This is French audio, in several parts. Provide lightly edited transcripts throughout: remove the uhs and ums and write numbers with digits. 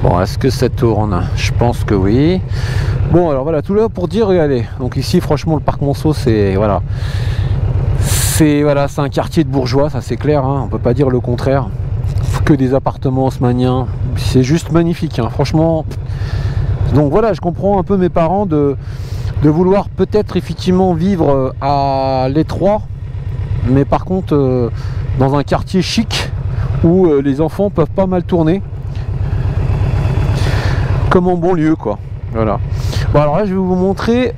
Bon, est-ce que ça tourne? Je pense que oui. Bon, alors voilà, tout là pour dire, regardez. Donc ici, franchement, le parc Monceau, c'est voilà, c'est un quartier de bourgeois, ça c'est clair. Hein, on peut pas dire le contraire. Que des appartements haussmanniens, c'est juste magnifique. Hein, franchement. Donc voilà, je comprends un peu mes parents de vouloir peut-être effectivement vivre à l'étroit, mais par contre dans un quartier chic où les enfants peuvent pas mal tourner. Comme en banlieue quoi. Voilà. Bon alors là je vais vous montrer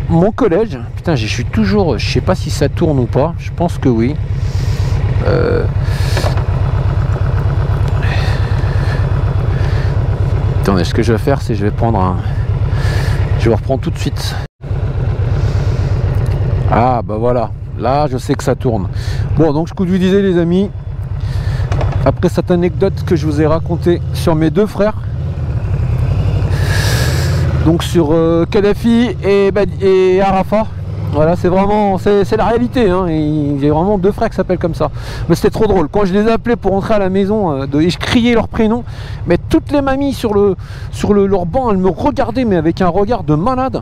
mon collège. Putain je suis toujours. Je sais pas si ça tourne ou pas. Je pense que oui. Attendez, ce que je vais faire c'est je vais prendre un. Je vais reprendre tout de suite. Ah bah voilà. Là je sais que ça tourne. Bon donc je vous disais les amis. Après cette anecdote que je vous ai racontée sur mes deux frères. Donc sur Kadhafi et Arafat. Voilà, c'est vraiment, c'est la réalité. Hein. J'ai vraiment deux frères qui s'appellent comme ça. Mais c'était trop drôle. Quand je les appelais pour rentrer à la maison, et je criais leur prénom, mais toutes les mamies sur leur banc, elles me regardaient, mais avec un regard de malade,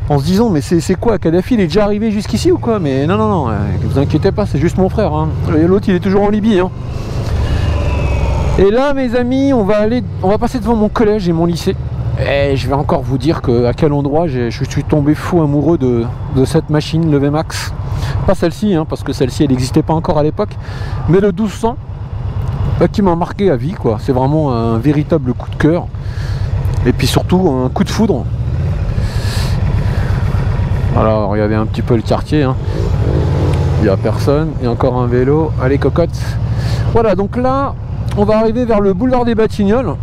en se disant, mais c'est quoi, Kadhafi, il est déjà arrivé jusqu'ici ou quoi? Mais non, non, non, ne vous inquiétez pas, c'est juste mon frère. Hein. L'autre, il est toujours en Libye. Hein. Et là, mes amis, on va passer devant mon collège et mon lycée. Et je vais encore vous dire à quel endroit je suis tombé fou amoureux de cette machine, le VMAX. Pas celle-ci, hein, parce que celle-ci elle n'existait pas encore à l'époque, mais le 1200 qui m'a marqué à vie, quoi. C'est vraiment un véritable coup de cœur. Et puis surtout un coup de foudre. Alors regardez un petit peu le quartier. Hein. Il n'y a personne, il y a encore un vélo. Allez cocotte. Voilà, donc là, on va arriver vers le boulevard des Batignolles.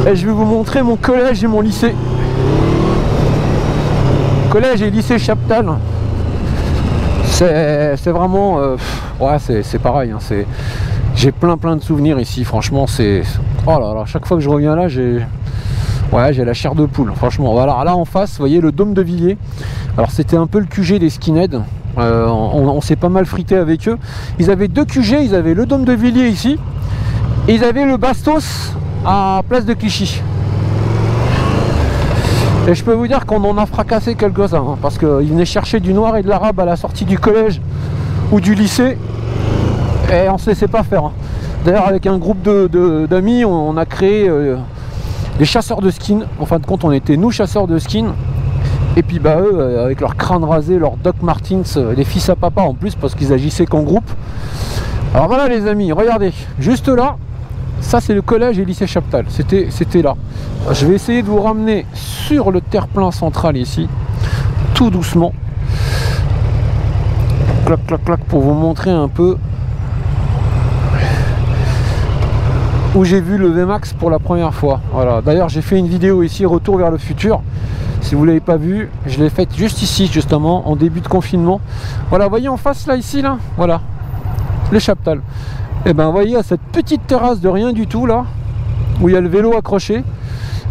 Et je vais vous montrer mon collège et mon lycée. Collège et lycée Chaptal. C'est vraiment... ouais, c'est pareil. Hein, j'ai plein de souvenirs ici. Franchement, c'est... Oh là là, chaque fois que je reviens là, j'ai la chair de poule. Franchement, voilà. Là en face, vous voyez le dôme de Villiers. Alors c'était un peu le QG des skinheads. On s'est pas mal frité avec eux. Ils avaient deux QG. Ils avaient le dôme de Villiers ici. Et ils avaient le Bastos à Place de Clichy. Et je peux vous dire qu'on en a fracassé quelques-uns, hein, parce qu'ils venaient chercher du noir et de l'arabe à la sortie du collège ou du lycée, et on ne se laissait pas faire. Hein. D'ailleurs avec un groupe d'amis, on a créé des chasseurs de skins. En fin de compte, on était nous chasseurs de skins. Et puis bah eux, avec leur crâne rasé, leur Doc Martens, les fils à papa en plus, parce qu'ils agissaient qu'en groupe. Alors voilà les amis, regardez, juste là. Ça c'est le collège et lycée Chaptal, c'était là. Je vais essayer de vous ramener sur le terre-plein central ici, tout doucement. Clac clac clac pour vous montrer un peu où j'ai vu le VMAX pour la première fois. Voilà. D'ailleurs j'ai fait une vidéo ici, Retour vers le futur. Si vous ne l'avez pas vu, je l'ai faite juste ici justement, en début de confinement. Voilà, vous voyez en face là, ici là, voilà, les Chaptal. Et ben vous voyez à cette petite terrasse de rien du tout là, où il y a le vélo accroché,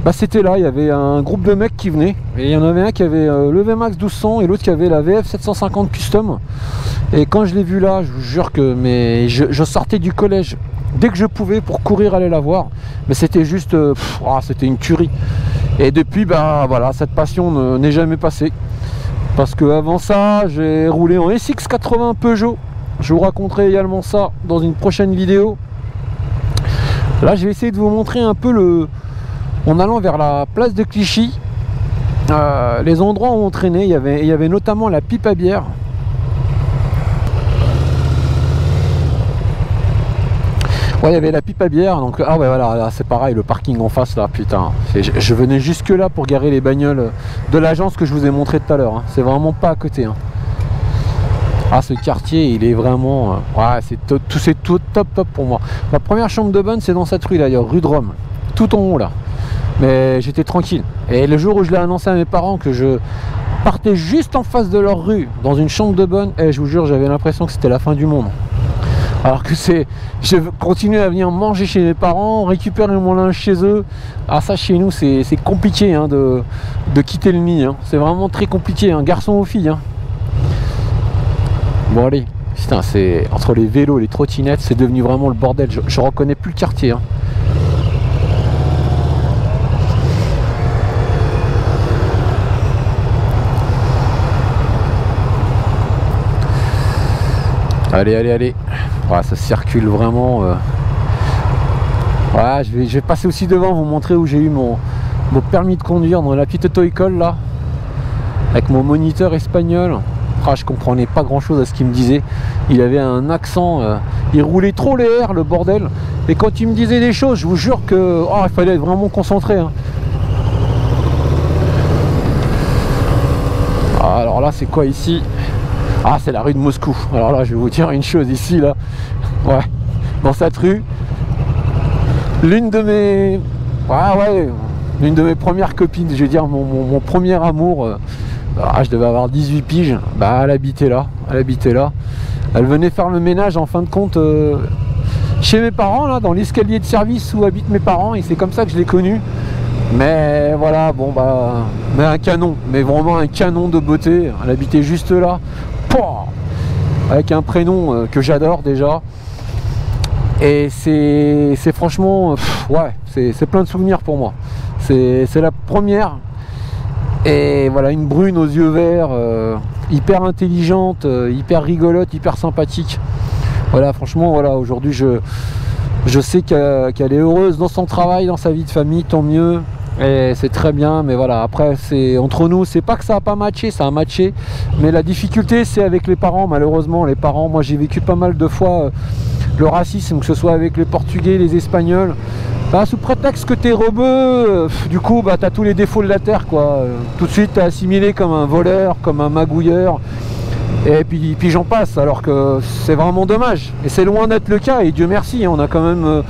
bah c'était là, il y avait un groupe de mecs qui venaient, et il y en avait un qui avait le VMAX 1200 et l'autre qui avait la VF 750 Custom. Et quand je l'ai vu là, je vous jure que je sortais du collège dès que je pouvais pour courir aller la voir, mais c'était juste, c'était une tuerie. Et depuis, bah voilà, cette passion n'est jamais passée, parce que avant ça, j'ai roulé en SX80 Peugeot. Je vous raconterai également ça dans une prochaine vidéo. Là, je vais essayer de vous montrer un peu en allant vers la place de Clichy, les endroits où on traînait. Il y avait notamment la pipe à bière. Ouais, il y avait la pipe à bière. Donc, ah ouais, voilà, c'est pareil, le parking en face là, putain. Je venais jusque là pour garer les bagnoles de l'agence que je vous ai montré tout à l'heure. Hein. C'est vraiment pas à côté. Hein. Ah, ce quartier il est vraiment ouais, c'est tout top pour moi. Ma première chambre de bonne c'est dans cette rue d'ailleurs, rue de Rome, tout en haut là, mais j'étais tranquille. Et le jour où je l'ai annoncé à mes parents que je partais juste en face de leur rue dans une chambre de bonne, et je vous jure j'avais l'impression que c'était la fin du monde, alors que je continuais à venir manger chez mes parents, récupérer mon linge chez eux. Ah ça chez nous c'est compliqué hein, de quitter le nid hein. C'est vraiment très compliqué hein, garçon ou fille hein. Bon allez, putain, c'est entre les vélos et les trottinettes, c'est devenu vraiment le bordel. Je reconnais plus le quartier, hein. Allez, allez, allez. Ouais, ça circule vraiment. Ouais, je vais passer aussi devant, vous montrer où j'ai eu mon permis de conduire dans la petite auto-école là, avec mon moniteur espagnol. Ah, je comprenais pas grand chose à ce qu'il me disait. Il avait un accent, il roulait trop les airs, le bordel. Et quand il me disait des choses, je vous jure que il fallait être vraiment concentré, hein. Ah, alors là, c'est quoi ici? Ah, c'est la rue de Moscou. Alors là, je vais vous dire une chose ici, là. Ouais, dans cette rue, l'une de mes... l'une de mes premières copines, je vais dire mon premier amour, je devais avoir 18 piges, bah elle habitait là, elle venait faire le ménage en fin de compte chez mes parents, là, dans l'escalier de service où habitent mes parents, et c'est comme ça que je l'ai connue. Mais voilà, bon bah, mais un canon, mais vraiment un canon de beauté, elle habitait juste là, avec un prénom que j'adore déjà. Et c'est franchement, ouais, c'est plein de souvenirs pour moi. C'est la première. Et voilà, une brune aux yeux verts, hyper intelligente, hyper rigolote, hyper sympathique. Voilà, franchement, voilà, aujourd'hui je sais qu'elle est heureuse dans son travail, dans sa vie de famille, tant mieux. Et c'est très bien, mais voilà, après c'est entre nous, c'est pas que ça a pas matché, ça a matché, mais la difficulté c'est avec les parents. Malheureusement, les parents, moi j'ai vécu pas mal de fois le racisme, que ce soit avec les Portugais, les Espagnols, bah, sous prétexte que t'es rebeu, du coup bah t'as tous les défauts de la terre, quoi. Tout de suite t'es assimilé comme un voleur, comme un magouilleur, et puis j'en passe, alors que c'est vraiment dommage, et c'est loin d'être le cas, et Dieu merci, on a quand même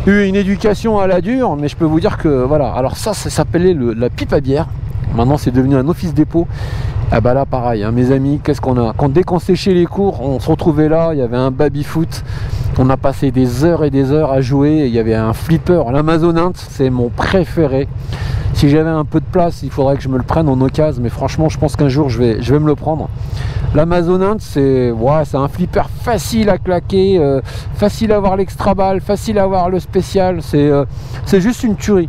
eu une éducation à la dure, mais je peux vous dire que voilà, alors ça s'appelait la pipe à bière, maintenant c'est devenu un office dépôt. Ah bah là pareil, hein, mes amis, qu'est-ce qu'on a, dès qu'on séchait les cours, on se retrouvait là, il y avait un baby-foot, on a passé des heures et des heures à jouer, il y avait un flipper, l'Amazonite, c'est mon préféré. Si j'avais un peu de place, il faudrait que je me le prenne en occasion, mais franchement je pense qu'un jour je vais me le prendre. L'Amazonite, c'est un flipper facile à claquer, facile à avoir l'extra balle, facile à avoir le spécial, c'est juste une tuerie.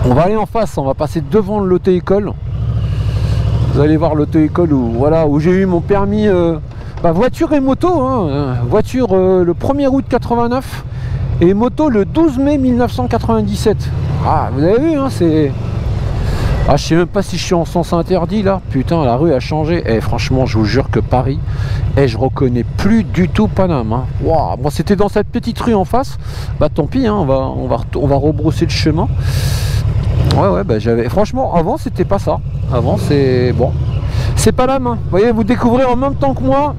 On va aller en face, on va passer devant l'auto-école. Vous allez voir l'auto-école où j'ai eu mon permis voiture et moto, hein. Voiture le 1er août 89 et moto le 12 mai 1997. Ah, vous avez vu, hein, c'est... Ah, je sais même pas si je suis en sens interdit là. Putain, la rue a changé. Et franchement, je vous jure que Paris, je reconnais plus du tout Paname, hein. Wow. Bon, c'était dans cette petite rue en face. Bah tant pis, hein, on va rebrousser le chemin. Ouais, bah j'avais... Franchement, avant, c'était pas ça. Avant, c'est... Bon. C'est Paname, hein. Vous voyez, vous découvrez en même temps que moi.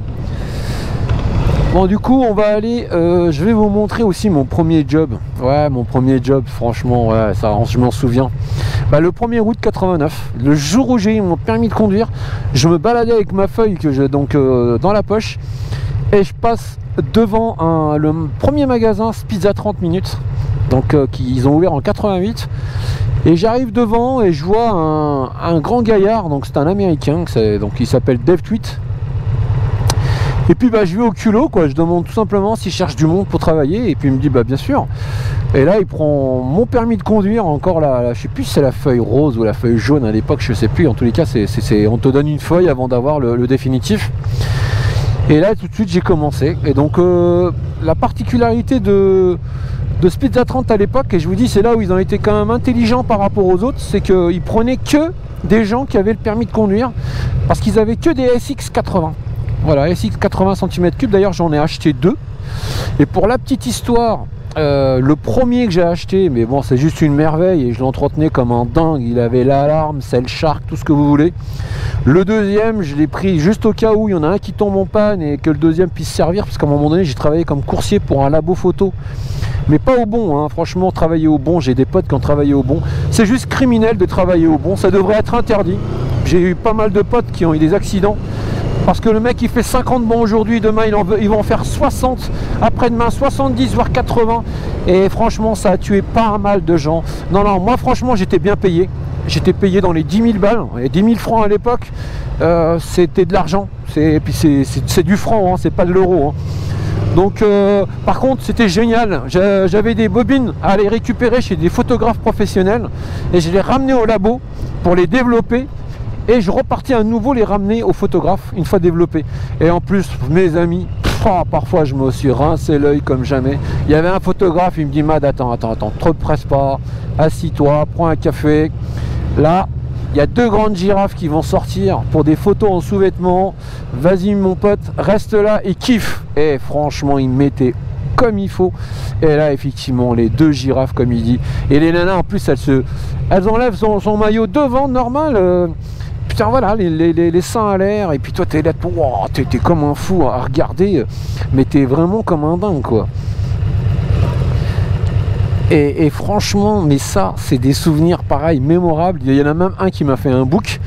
Bon, du coup, on va aller... je vais vous montrer aussi mon premier job. Ouais, mon premier job, franchement, ouais, ça, je m'en souviens. Bah, le 1er août 89, le jour où j'ai eu mon permis de conduire, je me baladais avec ma feuille que j'ai donc dans la poche. Et je passe devant le premier magasin Pizza 30 minutes. Donc, qu'ils ont ouvert en 88. Et j'arrive devant et je vois un grand gaillard, donc c'est un américain, donc il s'appelle Dave Tweet. Et puis bah je vais au culot, quoi, je demande tout simplement s'il cherche du monde pour travailler, et puis il me dit bah bien sûr. Et là il prend mon permis de conduire, encore là, je sais plus si c'est la feuille rose ou la feuille jaune à l'époque, je sais plus, en tous les cas on te donne une feuille avant d'avoir le définitif. Et là tout de suite j'ai commencé, et donc la particularité de Pizza 30 à l'époque, et je vous dis c'est là où ils ont été quand même intelligents par rapport aux autres, c'est qu'ils prenaient que des gens qui avaient le permis de conduire, parce qu'ils avaient que des SX80. Voilà, SX80 cm3, d'ailleurs j'en ai acheté 2. Et pour la petite histoire, le premier que j'ai acheté, mais bon c'est juste une merveille et je l'entretenais comme un dingue, il avait l'alarme, Cell Shark, tout ce que vous voulez. Le deuxième, je l'ai pris juste au cas où il y en a un qui tombe en panne et que le deuxième puisse servir, parce qu'à un moment donné j'ai travaillé comme coursier pour un labo photo. Mais pas au bon, hein. Franchement, travailler au bon, j'ai des potes qui ont travaillé au bon. C'est juste criminel de travailler au bon, ça devrait être interdit. J'ai eu pas mal de potes qui ont eu des accidents. Parce que le mec il fait 50 bons aujourd'hui, demain il va en faire 60, après-demain 70 voire 80. Et franchement ça a tué pas mal de gens. Non, moi franchement j'étais bien payé. J'étais payé dans les 10 000 balles, et 10 000 francs à l'époque. c'était de l'argent. Et puis c'est du franc, hein, c'est pas de l'euro. Hein. Donc par contre c'était génial, j'avais des bobines à aller récupérer chez des photographes professionnels et je les ramenais au labo pour les développer et je repartais à nouveau les ramener aux photographes une fois développés. Et en plus mes amis, parfois je me suis rincé l'œil comme jamais. Il y avait un photographe, il me dit Mad, attends, trop te presse pas, assis-toi, prends un café. Là il y a 2 grandes girafes qui vont sortir pour des photos en sous-vêtements. Vas-y mon pote, reste là et kiffe. Et franchement, il mettait comme il faut. Et là, effectivement, les 2 girafes, comme il dit. Et les nanas, en plus, elles enlèvent son maillot devant, normal. Putain, voilà, les seins à l'air. Et puis toi, t'es là, wow, t'es comme un fou à regarder. Mais t'es vraiment comme un dingue, quoi. Et franchement, mais ça, c'est des souvenirs pareils, mémorables. Il y en a même un qui m'a fait un book.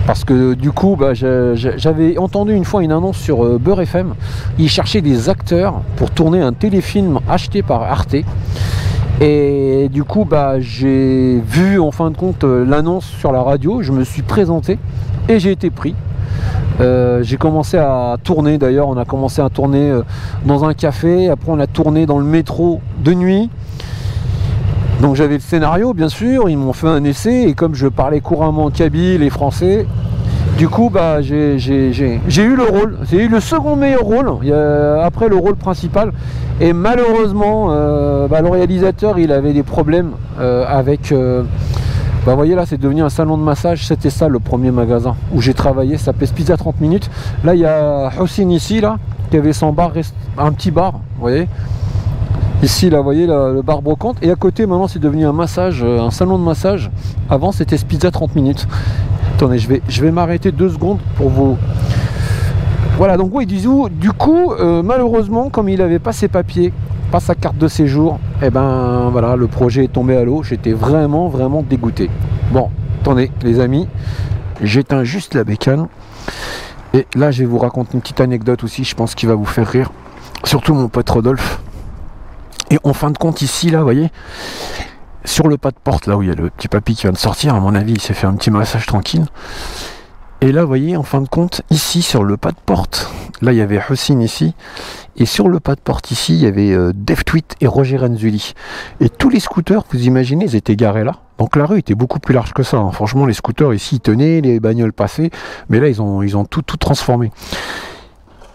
Parce que du coup, bah, j'avais entendu une fois une annonce sur Beurre FM. Ils cherchaient des acteurs pour tourner un téléfilm acheté par Arte. Et du coup, bah, j'ai vu en fin de compte l'annonce sur la radio. Je me suis présenté et j'ai été pris. J'ai commencé à tourner, d'ailleurs on a commencé à tourner dans un café, après on a tourné dans le métro de nuit. Donc j'avais le scénario bien sûr, ils m'ont fait un essai et comme je parlais couramment kabyle et français, du coup bah, j'ai eu le rôle, j'ai eu le second meilleur rôle après le rôle principal. Et malheureusement bah, le réalisateur il avait des problèmes avec... Bah, vous voyez là c'est devenu un salon de massage. C'était ça le premier magasin où j'ai travaillé, ça s'appelait Pizza 30 minutes. Là il y a Hossein ici là qui avait son bar, un petit bar, vous voyez. Ici là vous voyez le bar brocante. Et à côté maintenant c'est devenu un massage, un salon de massage. Avant c'était Pizza 30 minutes. Attendez, je vais m'arrêter 2 secondes pour vous. Voilà donc oui du coup malheureusement comme il n'avait pas ses papiers, pas sa carte de séjour, et ben voilà, le projet est tombé à l'eau. J'étais vraiment dégoûté. Bon, attendez les amis, j'éteins juste la bécane et là je vais vous raconter une petite anecdote aussi, je pense qu'il va vous faire rire, surtout mon pote Rodolphe. Et en fin de compte ici là, vous voyez, sur le pas de porte là où il y a le petit papy qui vient de sortir, à mon avis il s'est fait un petit massage tranquille. Et là vous voyez en fin de compte ici sur le pas de porte, là il y avait Hossein ici. Et sur le pas de porte ici, il y avait DevTweet et Roger Renzulli. Et tous les scooters, vous imaginez, ils étaient garés là. Donc la rue était beaucoup plus large que ça. Hein. Franchement, les scooters ici, ils tenaient, les bagnoles passaient. Mais là, ils ont tout transformé.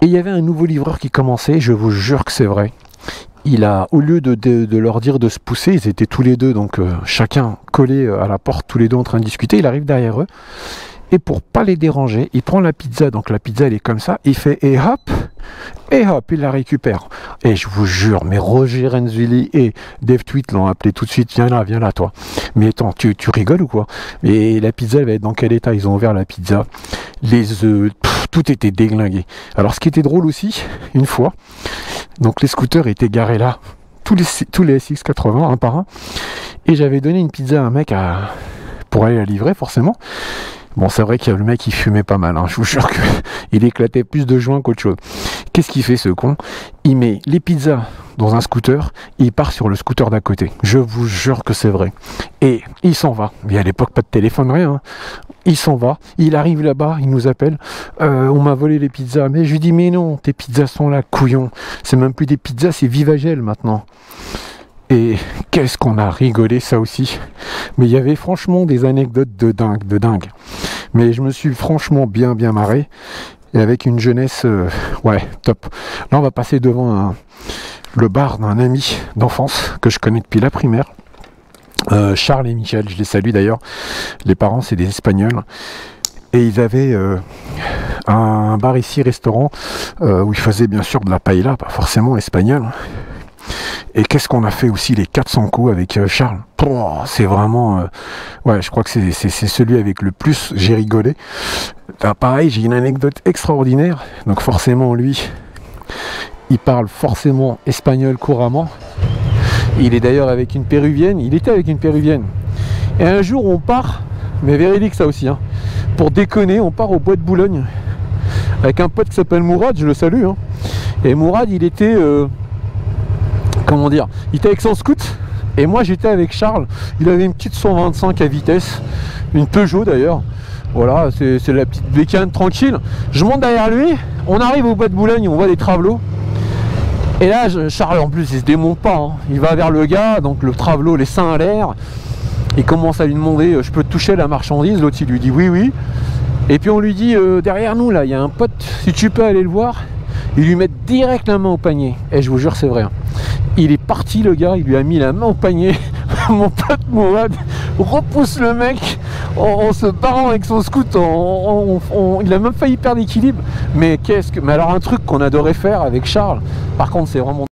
Et il y avait un nouveau livreur qui commençait, je vous jure que c'est vrai. Il a, au lieu de leur dire de se pousser, ils étaient tous les deux, donc chacun collé à la porte, tous les deux en train de discuter. Il arrive derrière eux. Et pour pas les déranger, il prend la pizza, donc la pizza elle est comme ça, il fait et hop, il la récupère. Et je vous jure, mais Roger Renzulli et DevTweet l'ont appelé tout de suite, viens là toi. Mais attends, tu rigoles ou quoi? Et la pizza elle va être dans quel état? Ils ont ouvert la pizza, les œufs, tout était déglingué. Alors ce qui était drôle aussi, une fois, donc les scooters étaient garés là, tous les SX80 un par un, et j'avais donné une pizza à un mec pour aller la livrer forcément. Bon, c'est vrai que le mec il fumait pas mal, hein. Je vous jure qu'il éclatait plus de joints qu'autre chose. Qu'est-ce qu'il fait ce con? Il met les pizzas dans un scooter et il part sur le scooter d'à côté. Je vous jure que c'est vrai. Et il s'en va. Mais à l'époque, pas de téléphone, rien. Hein. Il s'en va. Il arrive là-bas, il nous appelle. On m'a volé les pizzas. Mais je lui dis, mais non, tes pizzas sont là, couillon. C'est même plus des pizzas, c'est Vivagel maintenant. Et qu'est-ce qu'on a rigolé ça aussi. Mais il y avait franchement des anecdotes de dingue. Mais je me suis franchement bien marré. Et avec une jeunesse, ouais, top. Là on va passer devant le bar d'un ami d'enfance que je connais depuis la primaire. Charles et Michel, je les salue d'ailleurs. Les parents c'est des Espagnols. Et ils avaient un bar ici, restaurant, où ils faisaient bien sûr de la paella, pas forcément espagnol. Et qu'est-ce qu'on a fait aussi les 400 coups avec Charles. C'est vraiment... ouais, je crois que c'est celui avec le plus j'ai rigolé. Pareil, j'ai une anecdote extraordinaire. Donc forcément, lui, il parle forcément espagnol couramment. Il est d'ailleurs avec une péruvienne. Il était avec une péruvienne. Et un jour, on part, mais véridique ça aussi, hein, pour déconner, on part au bois de Boulogne. Avec un pote qui s'appelle Mourad, je le salue. Hein. Et Mourad, il était... comment dire, il était avec son scout Et moi j'étais avec Charles, il avait une petite 125 à vitesse, une Peugeot d'ailleurs. Voilà, c'est la petite bécane tranquille. Je monte derrière lui, on arrive au bois de Boulogne, on voit des travelots. Et là, Charles en plus il se démonte pas, hein. Il va vers le gars, donc le travelot, les seins à l'air. Il commence à lui demander, je peux te toucher la marchandise? L'autre il lui dit oui, oui. Et puis on lui dit, derrière nous là, il y a un pote, si tu peux aller le voir. Il lui met direct la main au panier. Et je vous jure, c'est vrai. Hein. Il est parti, le gars, il lui a mis la main au panier. Mon pote Mourad repousse le mec en se barrant avec son scoot. Il a même failli perdre l'équilibre. Mais qu'est-ce que. Mais alors, un truc qu'on adorait faire avec Charles, par contre, c'est vraiment.